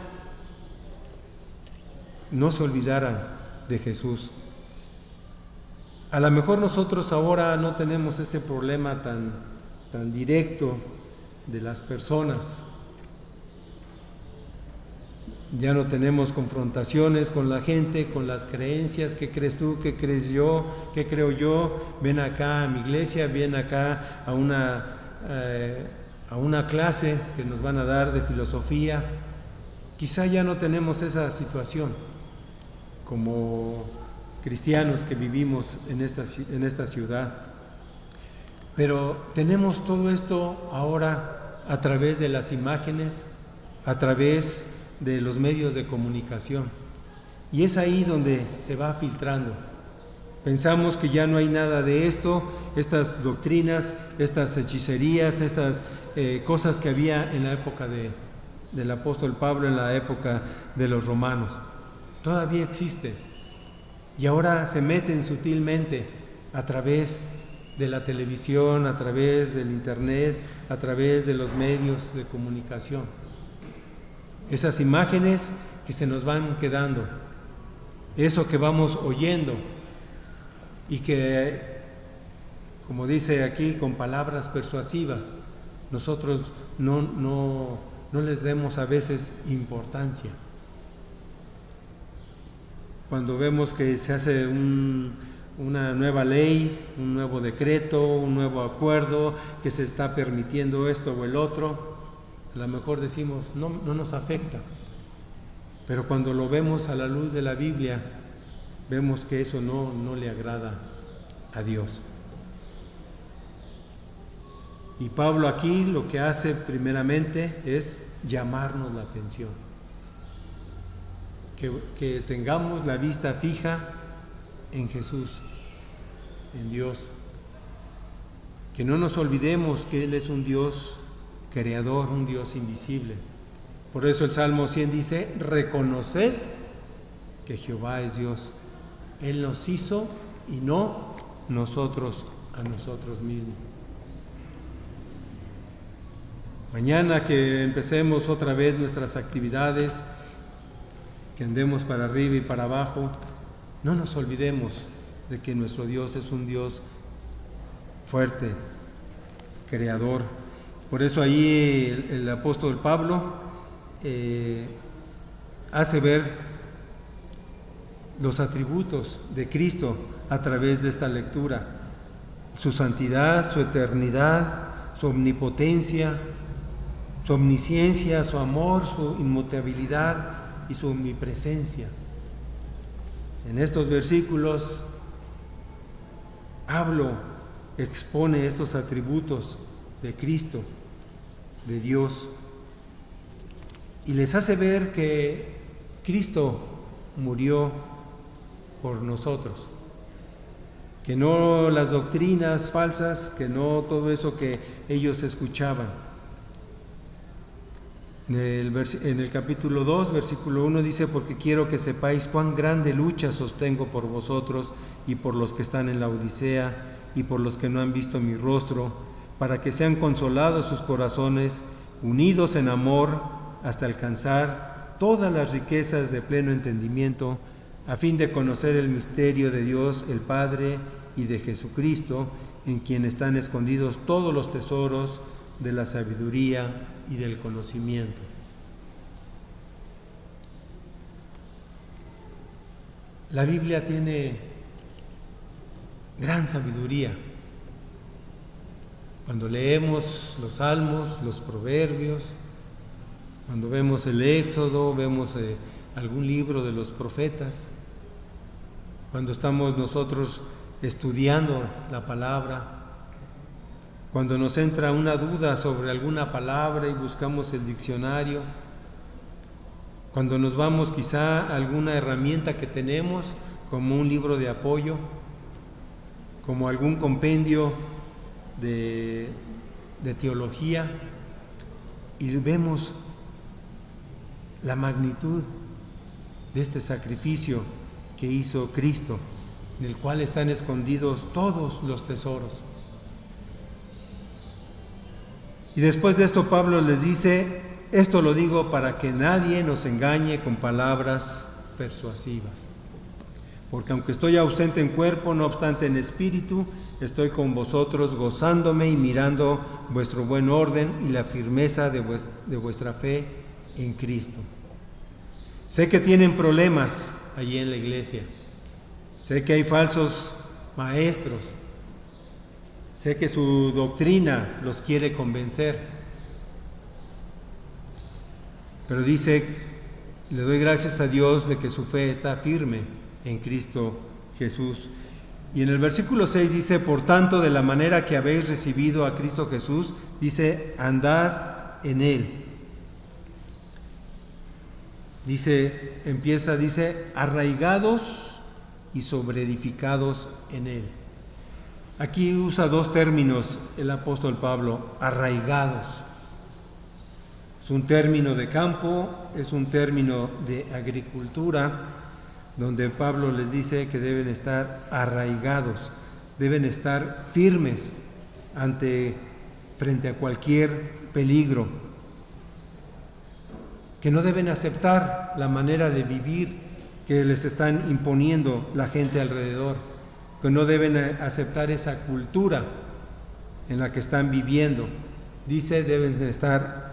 no se olvidaran de Jesús. A lo mejor nosotros ahora no tenemos ese problema tan directo de las personas. Ya no tenemos confrontaciones con la gente, con las creencias. ¿Qué crees tú? ¿Qué crees yo? ¿Qué creo yo? Ven acá a mi iglesia, ven acá a una clase que nos van a dar de filosofía. Quizá ya no tenemos esa situación como cristianos que vivimos en esta ciudad. Pero tenemos todo esto ahora a través de las imágenes, a través de los medios de comunicación. Y es ahí donde se va filtrando. Pensamos que ya no hay nada de esto, estas doctrinas, estas hechicerías, estas cosas que había en la época del apóstol Pablo, en la época de los romanos. Todavía existe. Y ahora se meten sutilmente a través de la televisión, a través del internet, a través de los medios de comunicación. Esas imágenes que se nos van quedando, eso que vamos oyendo y que, como dice aquí, con palabras persuasivas, nosotros no les demos a veces importancia. Cuando vemos que se hace una nueva ley, un nuevo decreto, un nuevo acuerdo, que se está permitiendo esto o el otro, a lo mejor decimos, no nos afecta. Pero cuando lo vemos a la luz de la Biblia, vemos que eso no le agrada a Dios. Y Pablo aquí lo que hace primeramente es llamarnos la atención. Que tengamos la vista fija en Jesús, en Dios. Que no nos olvidemos que Él es un Dios creador, un Dios invisible. Por eso el Salmo 100 dice, reconocer que Jehová es Dios. Él nos hizo y no nosotros a nosotros mismos. Mañana que empecemos otra vez nuestras actividades, que andemos para arriba y para abajo, no nos olvidemos de que nuestro Dios es un Dios fuerte, creador. Por eso ahí el apóstol Pablo hace ver los atributos de Cristo a través de esta lectura: su santidad, su eternidad, su omnipotencia, su omnisciencia, su amor, su inmutabilidad y su omnipresencia. En estos versículos Pablo expone estos atributos de Cristo, de Dios, y les hace ver que Cristo murió por nosotros, que no las doctrinas falsas, que no todo eso que ellos escuchaban. En el capítulo 2, versículo 1 dice, porque quiero que sepáis cuán grande lucha sostengo por vosotros y por los que están en la Odisea y por los que no han visto mi rostro, para que sean consolados sus corazones, unidos en amor, hasta alcanzar todas las riquezas de pleno entendimiento, a fin de conocer el misterio de Dios el Padre y de Jesucristo, en quien están escondidos todos los tesoros de la sabiduría y del conocimiento. La Biblia tiene gran sabiduría. Cuando leemos los salmos, los proverbios, cuando vemos el Éxodo, vemos algún libro de los profetas, cuando estamos nosotros estudiando la palabra, cuando nos entra una duda sobre alguna palabra y buscamos el diccionario, cuando nos vamos quizá a alguna herramienta que tenemos, como un libro de apoyo, como algún compendio de teología, y vemos la magnitud de este sacrificio que hizo Cristo, en el cual están escondidos todos los tesoros. Y después de esto Pablo les dice, esto lo digo para que nadie nos engañe con palabras persuasivas. Porque aunque estoy ausente en cuerpo, no obstante en espíritu, estoy con vosotros gozándome y mirando vuestro buen orden y la firmeza de vuestra fe en Cristo. Sé que tienen problemas allí en la iglesia. Sé que hay falsos maestros. Sé que su doctrina los quiere convencer. Pero dice, le doy gracias a Dios de que su fe está firme en Cristo Jesús. Y en el versículo 6 dice, por tanto, de la manera que habéis recibido a Cristo Jesús, dice, andad en Él. Dice, dice, arraigados y sobreedificados en él. Aquí usa dos términos el apóstol Pablo: arraigados. Es un término de campo, es un término de agricultura, donde Pablo les dice que deben estar arraigados, deben estar firmes frente a cualquier peligro, que no deben aceptar la manera de vivir que les están imponiendo la gente alrededor, que no deben aceptar esa cultura en la que están viviendo. Dice, deben de estar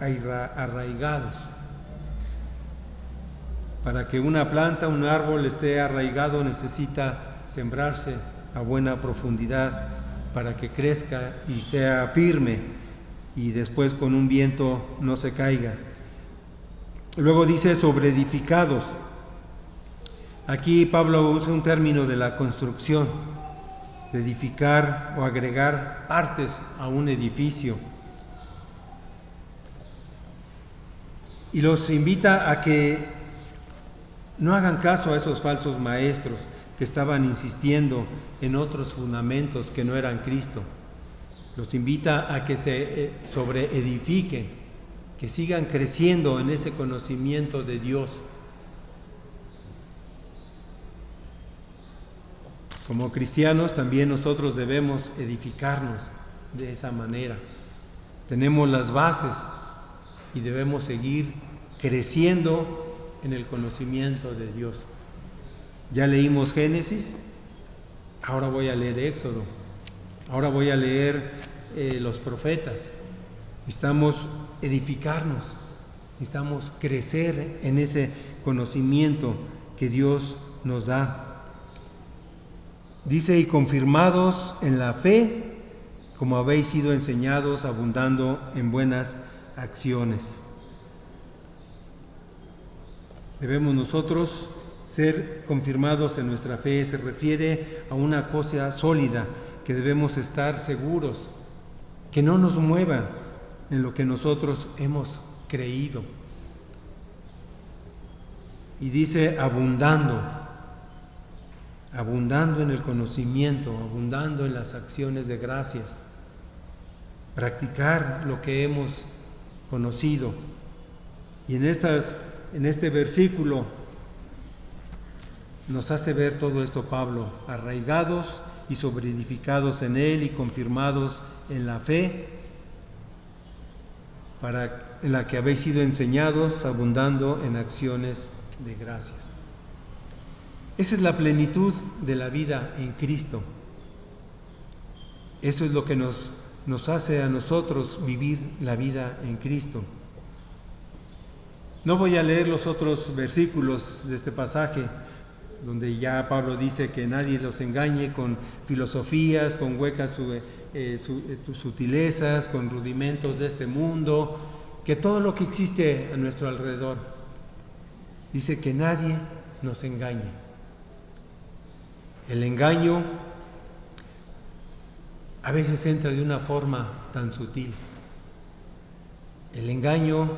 arraigados. Para que una planta, un árbol esté arraigado, necesita sembrarse a buena profundidad para que crezca y sea firme y después con un viento no se caiga. Luego dice sobreedificados. Aquí Pablo usa un término de la construcción, de edificar o agregar partes a un edificio. Y los invita a que no hagan caso a esos falsos maestros que estaban insistiendo en otros fundamentos que no eran Cristo. Los invita a que se sobreedifiquen, que sigan creciendo en ese conocimiento de Dios. Como cristianos también nosotros debemos edificarnos de esa manera. Tenemos las bases y debemos seguir creciendo en el conocimiento de Dios. Ya leímos Génesis, ahora voy a leer Éxodo, ahora voy a leer los profetas. Necesitamos edificarnos, necesitamos crecer en ese conocimiento que Dios nos da. Dice, y confirmados en la fe, como habéis sido enseñados, abundando en buenas acciones. Debemos nosotros ser confirmados en nuestra fe. Se refiere a una cosa sólida, que debemos estar seguros, que no nos muevan en lo que nosotros hemos creído. Y dice abundando en el conocimiento, abundando en las acciones de gracias, practicar lo que hemos conocido. Y en este versículo nos hace ver todo esto Pablo: arraigados y sobreedificados en él y confirmados en la fe, en la que habéis sido enseñados, abundando en acciones de gracias. Esa es la plenitud de la vida en Cristo. Eso es lo que nos hace a nosotros vivir la vida en Cristo. No voy a leer los otros versículos de este pasaje, donde ya Pablo dice que nadie los engañe con filosofías, con huecas sutilezas, con rudimentos de este mundo, que todo lo que existe a nuestro alrededor. Dice que nadie nos engañe. El engaño a veces entra de una forma tan sutil. El engaño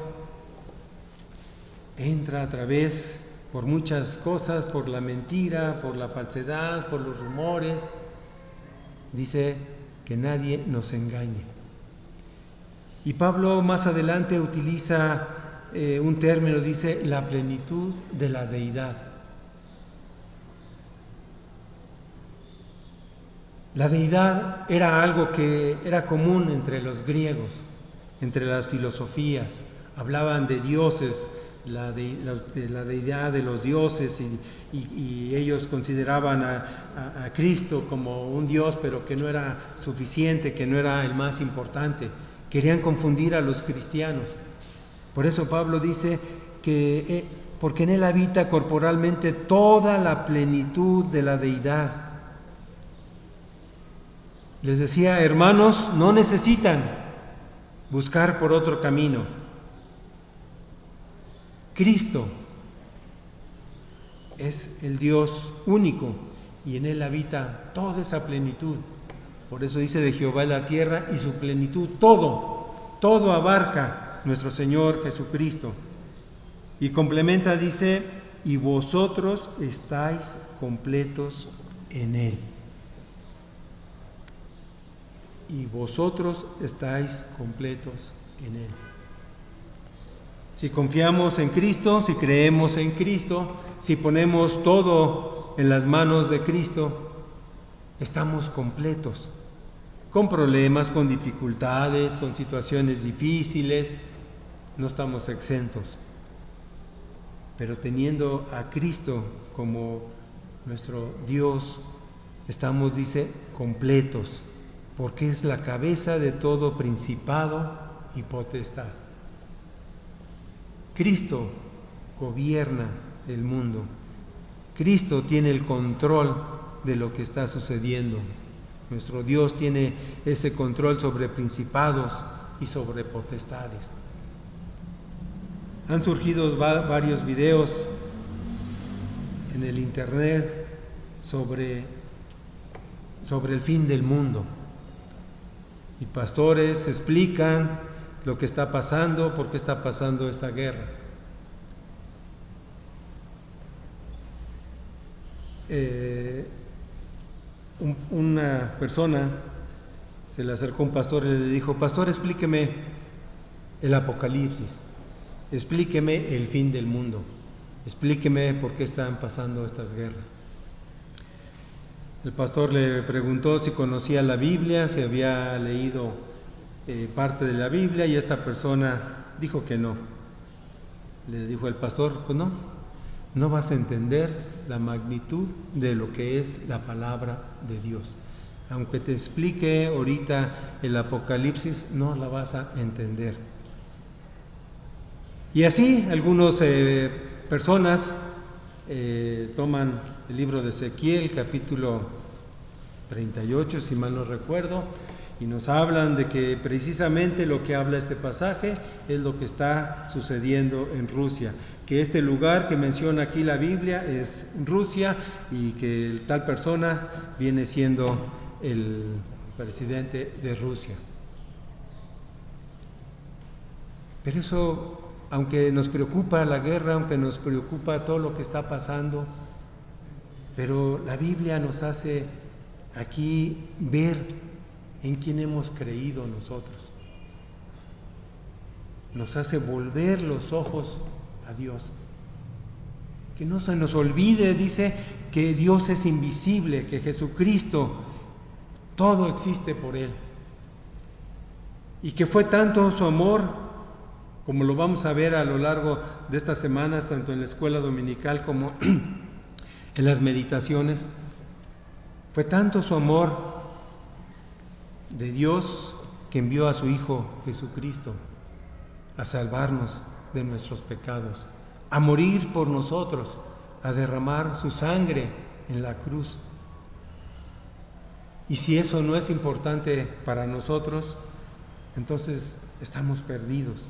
entra a través, por muchas cosas, por la mentira, por la falsedad, por los rumores. Dice que nadie nos engañe. Y Pablo más adelante utiliza un término, dice la plenitud de la deidad. La deidad era algo que era común entre los griegos, entre las filosofías. Hablaban de dioses, la deidad de los dioses, y ellos consideraban a Cristo como un Dios, pero que no era suficiente, que no era el más importante. Querían confundir a los cristianos. Por eso Pablo dice que porque en él habita corporalmente toda la plenitud de la deidad. Les decía, hermanos, no necesitan buscar por otro camino. Cristo es el Dios único y en él habita toda esa plenitud. Por eso dice, de Jehová es la tierra y su plenitud, todo abarca nuestro Señor Jesucristo. Y complementa, dice, y vosotros estáis completos en Él. Y vosotros estáis completos en Él. Si confiamos en Cristo, si creemos en Cristo, si ponemos todo en las manos de Cristo, estamos completos. Con problemas, con dificultades, con situaciones difíciles, no estamos exentos. Pero teniendo a Cristo como nuestro Dios, estamos, dice, completos, porque es la cabeza de todo principado y potestad. Cristo gobierna el mundo. Cristo tiene el control de lo que está sucediendo. Nuestro Dios tiene ese control sobre principados y sobre potestades. Han surgido varios videos en el internet sobre el fin del mundo. Y pastores explican lo que está pasando, por qué está pasando esta guerra. Una persona se le acercó a un pastor y le dijo: pastor, explíqueme el Apocalipsis, explíqueme el fin del mundo, explíqueme por qué están pasando estas guerras. El pastor le preguntó si conocía la Biblia, si había leído parte de la Biblia, y esta persona dijo que no. Le dijo el pastor: pues no vas a entender la magnitud de lo que es la palabra de Dios. Aunque te explique ahorita el Apocalipsis, no la vas a entender. Y así algunas personas toman el libro de Ezequiel, capítulo 38, si mal no recuerdo, y nos hablan de que precisamente lo que habla este pasaje es lo que está sucediendo en Rusia, que este lugar que menciona aquí la Biblia es Rusia y que tal persona viene siendo el presidente de Rusia. Pero eso, aunque nos preocupa la guerra, aunque nos preocupa todo lo que está pasando, pero la Biblia nos hace aquí ver en quién hemos creído nosotros. Nos hace volver los ojos a Dios. Que no se nos olvide, dice, que Dios es invisible, que Jesucristo, todo existe por Él. Y que fue tanto su amor, como lo vamos a ver a lo largo de estas semanas, tanto en la escuela dominical como en las meditaciones, fue tanto su amor de Dios que envió a su Hijo Jesucristo a salvarnos de nuestros pecados, a morir por nosotros, a derramar su sangre en la cruz. Y si eso no es importante para nosotros, entonces estamos perdidos.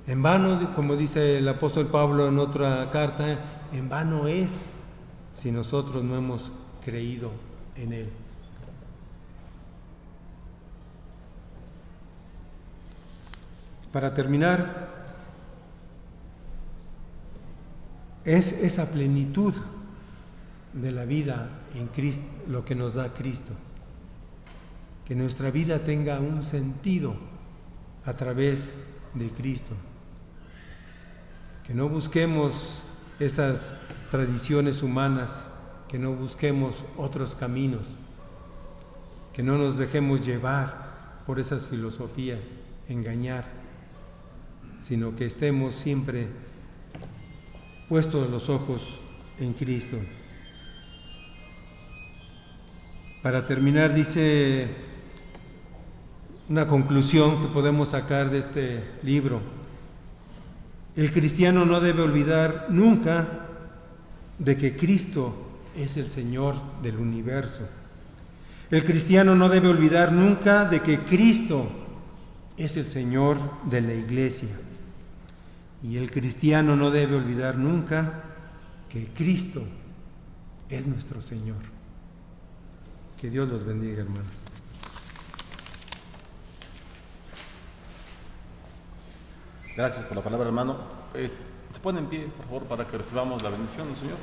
En vano, como dice el apóstol Pablo en otra carta, en vano es si nosotros no hemos creído en Él. Para terminar, es esa plenitud de la vida en Cristo lo que nos da Cristo. Que nuestra vida tenga un sentido a través de Cristo. Que no busquemos esas tradiciones humanas, que no busquemos otros caminos, que no nos dejemos llevar por esas filosofías, engañar, sino que estemos siempre puestos los ojos en Cristo. Para terminar, dice una conclusión que podemos sacar de este libro: el cristiano no debe olvidar nunca de que Cristo es el Señor del universo. El cristiano no debe olvidar nunca de que Cristo es el Señor de la iglesia. Y el cristiano no debe olvidar nunca que Cristo es nuestro Señor. Que Dios los bendiga, hermanos. Gracias por la palabra, hermano. Se pone en pie, por favor, para que recibamos la bendición del Señor.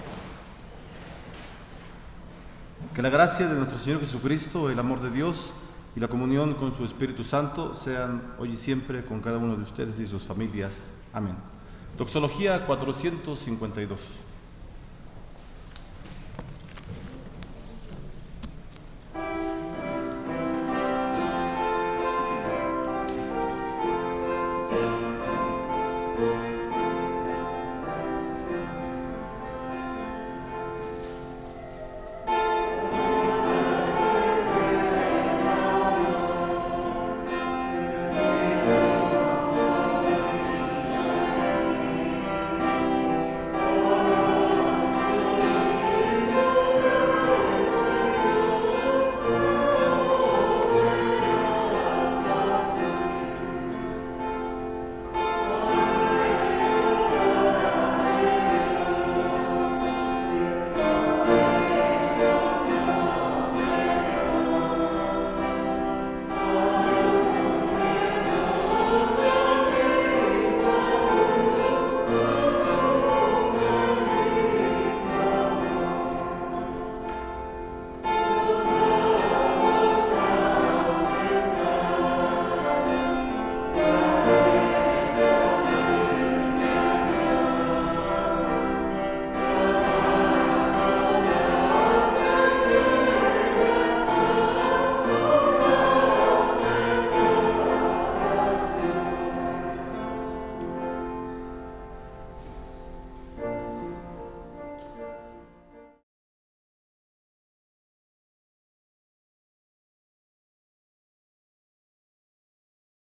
Que la gracia de nuestro Señor Jesucristo, el amor de Dios y la comunión con su Espíritu Santo sean hoy y siempre con cada uno de ustedes y sus familias. Amén. Doxología 452.